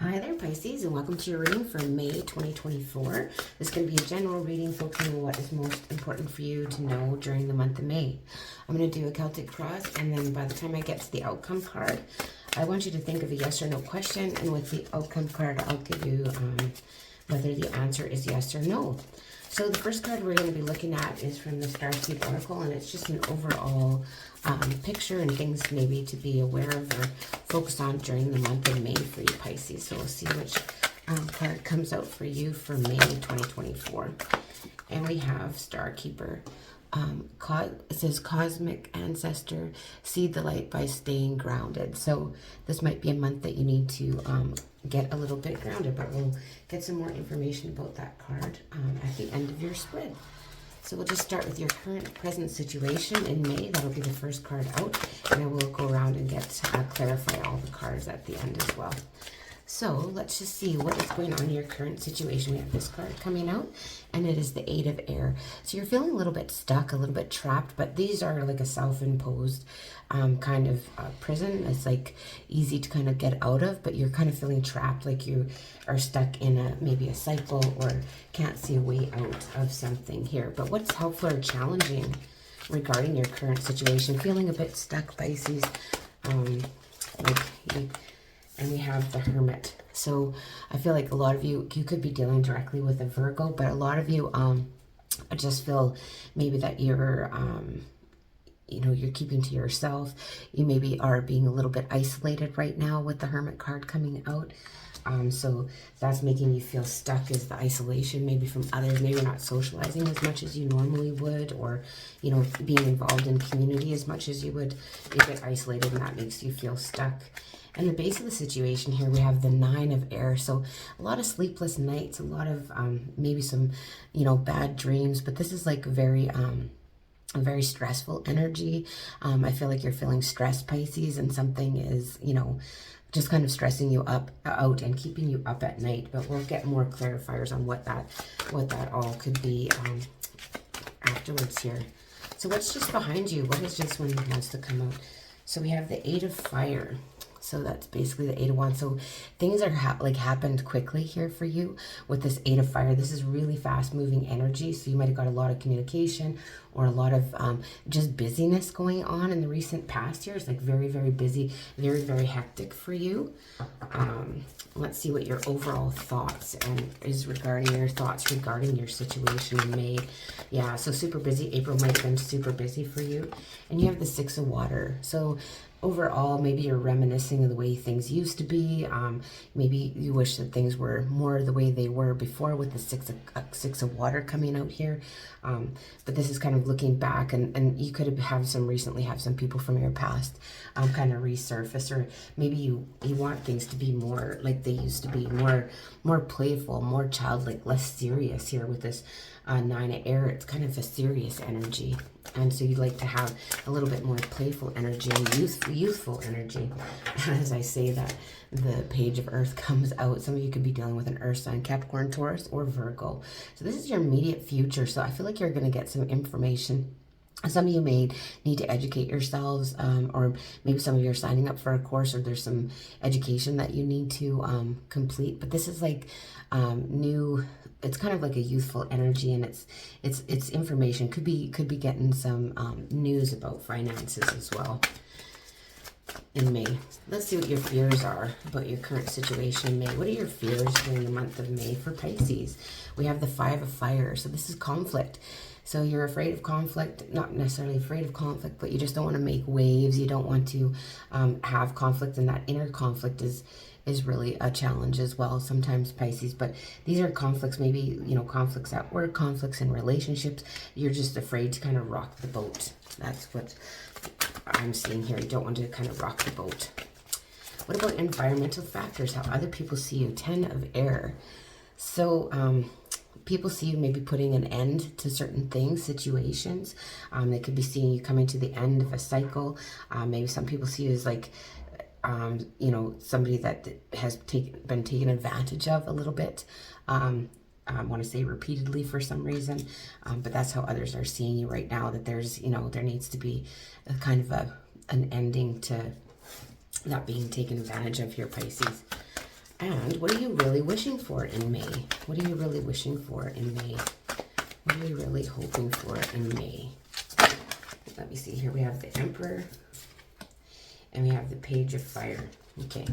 Hi there, Pisces, and welcome to your reading for May 2024. This is going to be a general reading focusing on what is most important for you to know during the month of May. I'm going to do a Celtic cross, and then by the time I get to the outcome card, I want you to think of a yes or no question, and with the outcome card, I'll give you whether the answer is yes or no. So the first card we're going to be looking at is from the Starseed Oracle, and it's just an overall picture and things maybe to be aware of or focus on during the month of May for you, Pisces. So we'll see which card comes out for you for May 2024. And we have Star Keeper. It says Cosmic Ancestor, seed the light by staying grounded. So this might be a month that you need to get a little bit grounded, but we'll get some more information about that card at the end of your spread. So we'll just start with your current present situation in May. That'll be the first card out, and then we'll go around and get clarify all the cards at the end as well. So let's just see what is going on in your current situation. We have this card coming out, and it is the Eight of Air. So you're feeling a little bit stuck, a little bit trapped, but these are like a self-imposed kind of prison. It's like easy to kind of get out of, but you're kind of feeling trapped, like you are stuck in maybe a cycle or can't see a way out of something here. But what's helpful or challenging regarding your current situation? Feeling a bit stuck, Pisces. And we have the Hermit. So I feel like a lot of you could be dealing directly with a Virgo, but a lot of you just feel maybe that you're, you're keeping to yourself. You maybe are being a little bit isolated right now with the Hermit card coming out. So that's making you feel stuck, is the isolation maybe from others. Maybe you're not socializing as much as you normally would, or, being involved in community as much as you would. You get isolated and that makes you feel stuck. And the base of the situation here, we have the Nine of Air. So a lot of sleepless nights, a lot of maybe some, bad dreams. But this is like a very stressful energy. I feel like you're feeling stressed, Pisces, and something is, just kind of stressing you out and keeping you up at night. But we'll get more clarifiers on what that all could be afterwards here. So what's just behind you? What is this one wants to come out? So we have the Eight of Fire. So that's basically the Eight of Wands. So things are happened quickly here for you with this Eight of Fire. This is really fast moving energy. So you might have got a lot of communication or a lot of just busyness going on in the recent past years. Like very, very busy, very, very hectic for you. Let's see what your overall thoughts is regarding your situation in May. Yeah, so super busy. April might have been super busy for you. And you have the Six of Water. So overall, maybe you're reminiscing of the way things used to be. Maybe you wish that things were more the way they were before with the Six of Water coming out here. But this is kind of looking back, and you could recently have some people from your past kind of resurface, or maybe you want things to be more like they used to be, more playful, more childlike, less serious here with this Nine of Air. It's kind of a serious energy, and so you'd like to have a little bit more playful energy and youthful energy. As I say that, the Page of Earth comes out. Some of you could be dealing with an Earth sign, Capricorn, Taurus, or Virgo. So this is your immediate future. So I feel like you're going to get some information. Some of you may need to educate yourselves, or maybe some of you are signing up for a course, or there's some education that you need to complete. But this is like new. It's kind of like a youthful energy, and it's information. Could be getting some news about finances as well in May. Let's see what your fears are about your current situation in May. What are your fears during the month of May for Pisces? We have the Five of Fire. So this is conflict. So you're afraid of conflict, not necessarily afraid of conflict, but you just don't want to make waves. You don't want to have conflict, and that inner conflict is really a challenge as well sometimes, Pisces. But these are conflicts, maybe, conflicts at work, conflicts in relationships. You're just afraid to kind of rock the boat. That's what I'm seeing here. You don't want to kind of rock the boat. What about environmental factors? How other people see you? Ten of Air. So people see you maybe putting an end to certain things, situations. They could be seeing you coming to the end of a cycle. Maybe some people see you as like, somebody that has been taken advantage of a little bit. I want to say repeatedly for some reason, but that's how others are seeing you right now, that there's, there needs to be a kind of an ending to that being taken advantage of here, Pisces. And what are you really wishing for in May? What are you really wishing for in May? What are you really hoping for in May? Let me see here. We have the Emperor and we have the Page of Fire. Okay.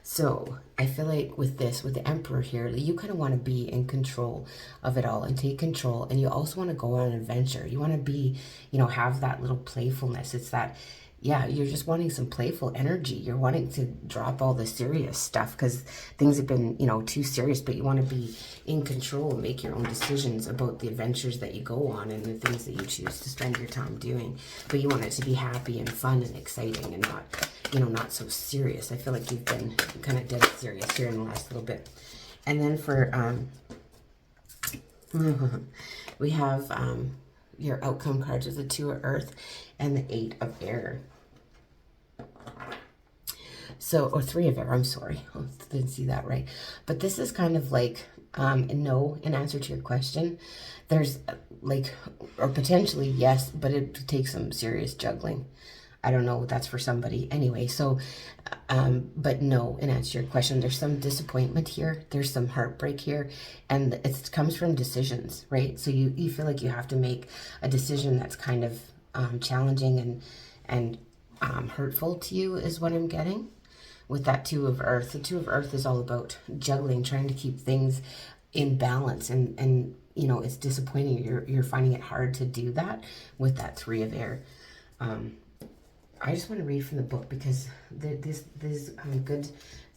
So I feel like with this, with the Emperor here, you kind of want to be in control of it all and take control. And you also want to go on an adventure. You want to be, you know, have that little playfulness. It's that, yeah, you're just wanting some playful energy. You're wanting to drop all the serious stuff because things have been, you know, too serious, but you want to be in control and make your own decisions about the adventures that you go on and the things that you choose to spend your time doing. But you want it to be happy and fun and exciting and not, you know, not so serious. I feel like you've been kind of dead serious here in the last little bit. And then for, we have your outcome cards of the Two of Earth and the Eight of Air. So, or Three of Air, I'm sorry. I didn't see that right. But this is kind of like, no, in answer to your question. There's like, or potentially yes, but it takes some serious juggling. I don't know, that's for somebody. Anyway, so, but no, in answer to your question, there's some disappointment here. There's some heartbreak here. And it comes from decisions, right? So you feel like you have to make a decision that's kind of challenging and hurtful to you is what I'm getting with that Two of Earth. The Two of Earth is all about juggling, trying to keep things in balance. And you know, it's disappointing. You're finding it hard to do that with that Three of Air. I just want to read from the book because the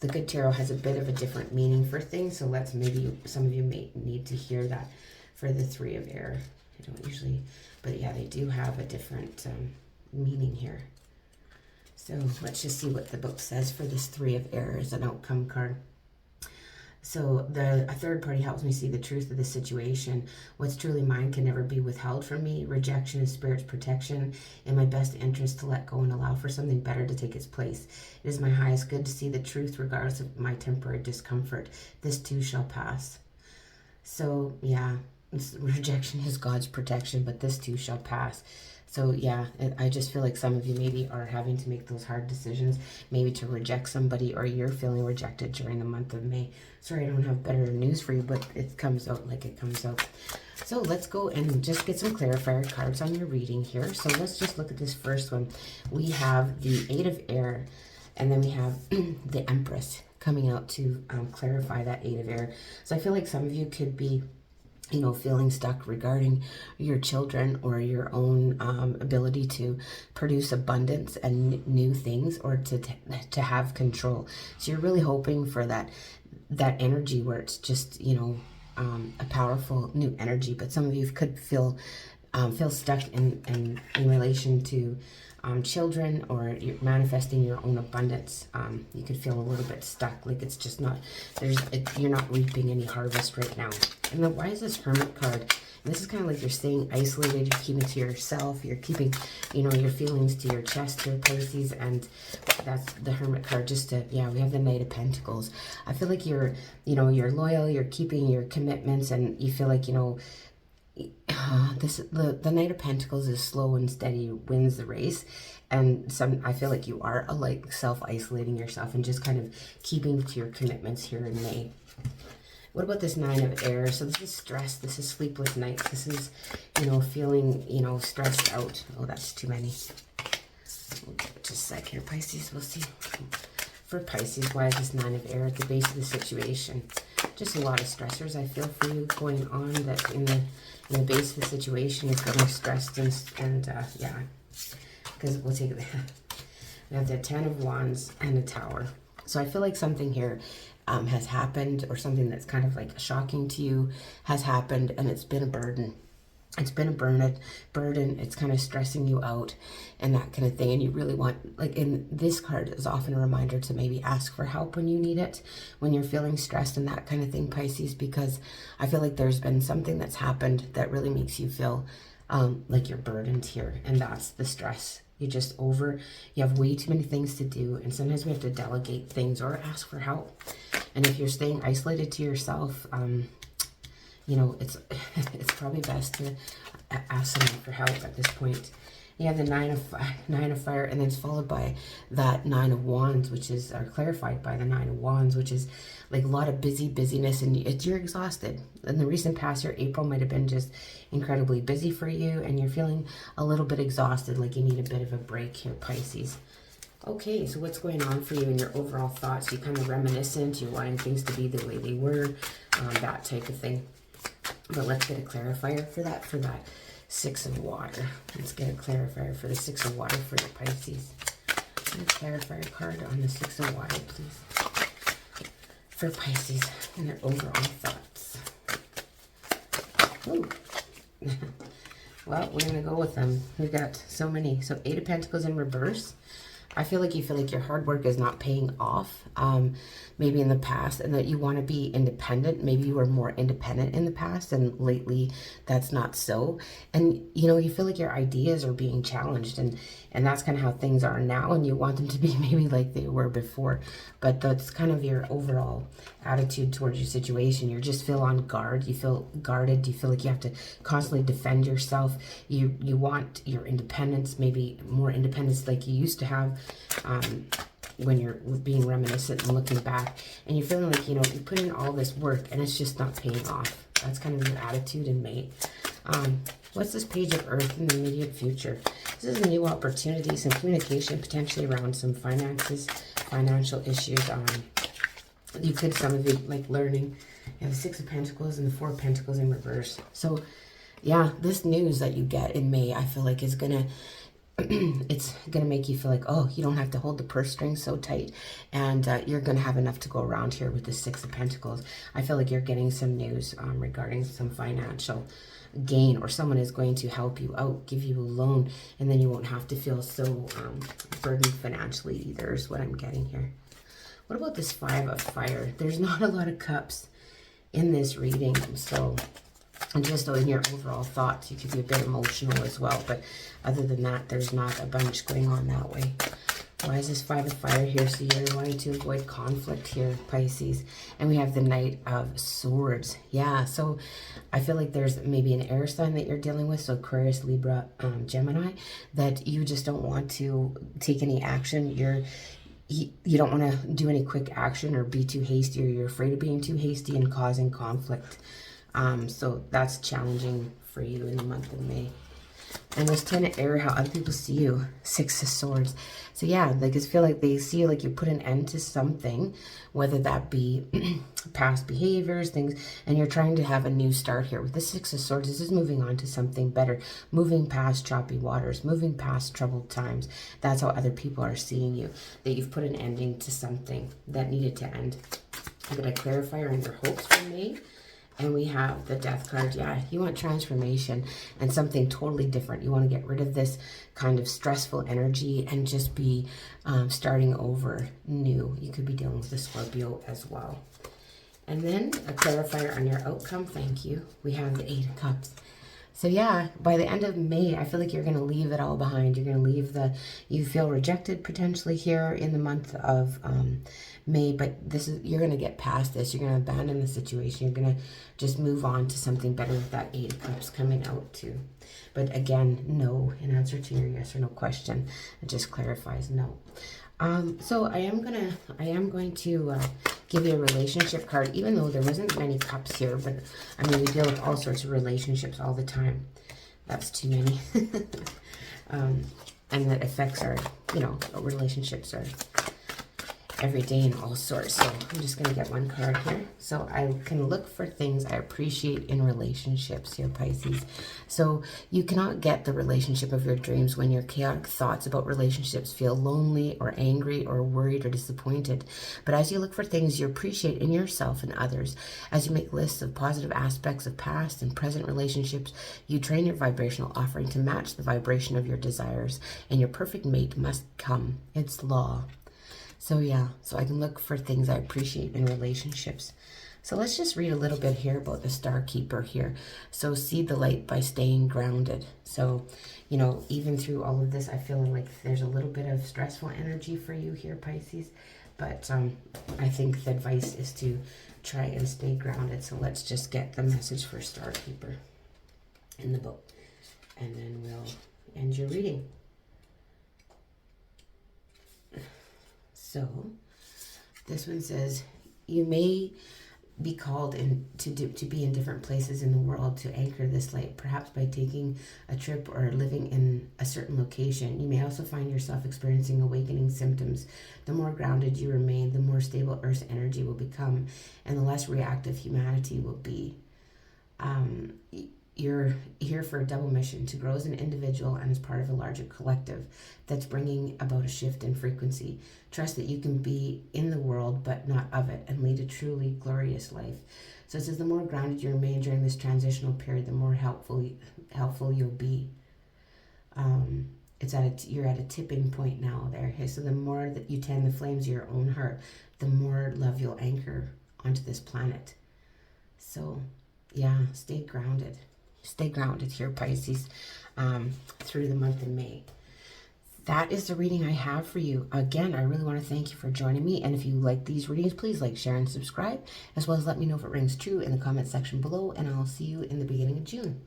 Good Tarot has a bit of a different meaning for things. So let's, maybe some of you may need to hear that for the Three of Air. I don't usually, but yeah, they do have a different meaning here. So let's just see what the book says for this Three of Air as an outcome card. So a third party helps me see the truth of the situation. What's truly mine can never be withheld from me. Rejection is spirit's protection. In my best interest to let go and allow for something better to take its place. It is my highest good to see the truth regardless of my temporary discomfort. This too shall pass. So yeah, rejection is God's protection, but this too shall pass. So yeah, I just feel like some of you maybe are having to make those hard decisions, maybe to reject somebody, or you're feeling rejected during the month of May. Sorry, I don't have better news for you, but it comes out like it comes out. So let's go and just get some clarifier cards on your reading here. So let's just look at this first one. We have the Eight of Air, and then we have the Empress coming out to clarify that Eight of Air. So I feel like some of you could be, you know, feeling stuck regarding your children or your own ability to produce abundance and new things, or to have control. So you're really hoping for that energy where it's just, you know, a powerful new energy. But some of you could feel stuck in relation to children, or you're manifesting your own abundance. You could feel a little bit stuck, like it's just not, you're not reaping any harvest right now. And then why is this Hermit card? And this is kind of like you're staying isolated, you're keeping to yourself, you're keeping, you know, your feelings to your chest here, Pisces. And that's the Hermit card. Just to, yeah, we have the Knight of Pentacles. I feel like you're, you know, you're loyal, you're keeping your commitments, and you feel like, you know, the Knight of Pentacles is slow and steady, wins the race. And I feel like you are like self-isolating yourself and just kind of keeping to your commitments here in May. What about this Nine of Air? So this is stress, this is sleepless nights, this is, you know, feeling, you know, stressed out. Oh, that's too many. Just a sec here, Pisces, we'll see. For Pisces, why is this Nine of Air at the base of the situation? Just a lot of stressors I feel for you going on, that in the base of the situation you're feeling stressed and yeah, because we'll take that. We have the Ten of Wands and the Tower. So I feel like something here has happened, or something that's kind of like shocking to you has happened, and it's been a burden. It's been a burden. It's kind of stressing you out and that kind of thing. And you really want, like, in this card is often a reminder to maybe ask for help when you need it, when you're feeling stressed and that kind of thing, Pisces, because I feel like there's been something that's happened that really makes you feel like you're burdened here. And that's the stress. You have way too many things to do. And sometimes we have to delegate things or ask for help. And if you're staying isolated to yourself, you know, it's probably best to ask someone for help at this point. You have the Nine of Fire, and then it's followed by that Nine of Wands, which is, or clarified by the Nine of Wands, which is like a lot of busyness, and you're exhausted. In the recent past year, April might have been just incredibly busy for you, and you're feeling a little bit exhausted, like you need a bit of a break here, Pisces. Okay, so what's going on for you in your overall thoughts? You're kind of reminiscent, you're wanting things to be the way they were, that type of thing. But let's get a clarifier for that Six of Water. Let's get a clarifier for the Six of Water for your Pisces. And a clarifier card on the Six of Water, please. For Pisces and their overall thoughts. Ooh. Well, we're going to go with them. We've got so many. So Eight of Pentacles in reverse. I feel like you feel like your hard work is not paying off, maybe in the past, and that you want to be independent. Maybe you were more independent in the past, and lately that's not so. And, you know, you feel like your ideas are being challenged, and that's kind of how things are now, and you want them to be maybe like they were before. But that's kind of your overall attitude towards your situation. You just feel on guard. You feel guarded. You feel like you have to constantly defend yourself. You want your independence, maybe more independence like you used to have, when you're being reminiscent and looking back, and you're feeling like, you know, you put in all this work and it's just not paying off. That's kind of your attitude in May. What's this Page of Earth in the immediate future? This is new opportunities and communication, potentially around some finances, financial issues. You could, some of you, like learning. You have the Six of Pentacles and the Four of Pentacles in reverse. So, yeah, this news that you get in May, I feel like is going to, it's going to make you feel like, oh, you don't have to hold the purse strings so tight, and you're going to have enough to go around here with the Six of Pentacles. I feel like you're getting some news regarding some financial gain, or someone is going to help you out, give you a loan, and then you won't have to feel so burdened financially either, is what I'm getting here. What about this Five of Fire? There's not a lot of cups in this reading, so... And just in your overall thoughts, you could be a bit emotional as well. But other than that, there's not a bunch going on that way. Why is this Five of Fire here? So you're wanting to avoid conflict here, Pisces. And we have the Knight of Swords. Yeah, so I feel like there's maybe an air sign that you're dealing with. So Aquarius, Libra, Gemini, that you just don't want to take any action. You don't want to do any quick action or be too hasty, or you're afraid of being too hasty and causing conflict. So that's challenging for you in the month of May. And this Ten of Air, how other people see you. Six of Swords. So yeah, like I feel like they see you like you put an end to something, whether that be past behaviors, things, and you're trying to have a new start here. With the Six of Swords, this is moving on to something better, moving past choppy waters, moving past troubled times. That's how other people are seeing you, that you've put an ending to something that needed to end. I'm going to clarify on your hopes for May. And we have the Death card. Yeah, you want transformation and something totally different. You want to get rid of this kind of stressful energy and just be starting over new. You could be dealing with the Scorpio as well. And then a clarifier on your outcome. Thank you. We have the Eight of Cups. So yeah, by the end of May, I feel like you're going to leave it all behind. You're going to leave you feel rejected potentially here in the month of May, but you're going to get past this. You're going to abandon the situation. You're going to just move on to something better with that Eight of Cups coming out too. But again, no, in answer to your yes or no question, it just clarifies no. So I am going to give you a relationship card, even though there wasn't many cups here, but I mean, we deal with all sorts of relationships all the time. That's too many. And that affects our, our relationships are every day in all sorts. So I'm just going to get one card here. So I can look for things I appreciate in relationships here, Pisces. So you cannot get the relationship of your dreams when your chaotic thoughts about relationships feel lonely or angry or worried or disappointed. But as you look for things you appreciate in yourself and others, as you make lists of positive aspects of past and present relationships, you train your vibrational offering to match the vibration of your desires, and your perfect mate must come. It's law. So yeah, so I can look for things I appreciate in relationships. So let's just read a little bit here about the Star Keeper here. So see the light by staying grounded. So, even through all of this, I feel like there's a little bit of stressful energy for you here, Pisces. But I think the advice is to try and stay grounded. So let's just get the message for Star Keeper in the book. And then we'll end your reading. So this one says, you may be called to be in different places in the world to anchor this light, perhaps by taking a trip or living in a certain location. You may also find yourself experiencing awakening symptoms. The more grounded you remain, the more stable Earth's energy will become, and the less reactive humanity will be. You're here for a double mission, to grow as an individual and as part of a larger collective that's bringing about a shift in frequency. Trust that you can be in the world but not of it, and lead a truly glorious life. So it says the more grounded you remain during this transitional period, the more helpful you'll be. You're at a tipping point now there. Okay? So the more that you tend the flames of your own heart, the more love you'll anchor onto this planet. So yeah, stay grounded. Stay grounded here, Pisces, through the month of May. That is the reading I have for you. Again, I really want to thank you for joining me. And if you like these readings, please like, share, and subscribe, as well as let me know if it rings true in the comment section below. And I'll see you in the beginning of June.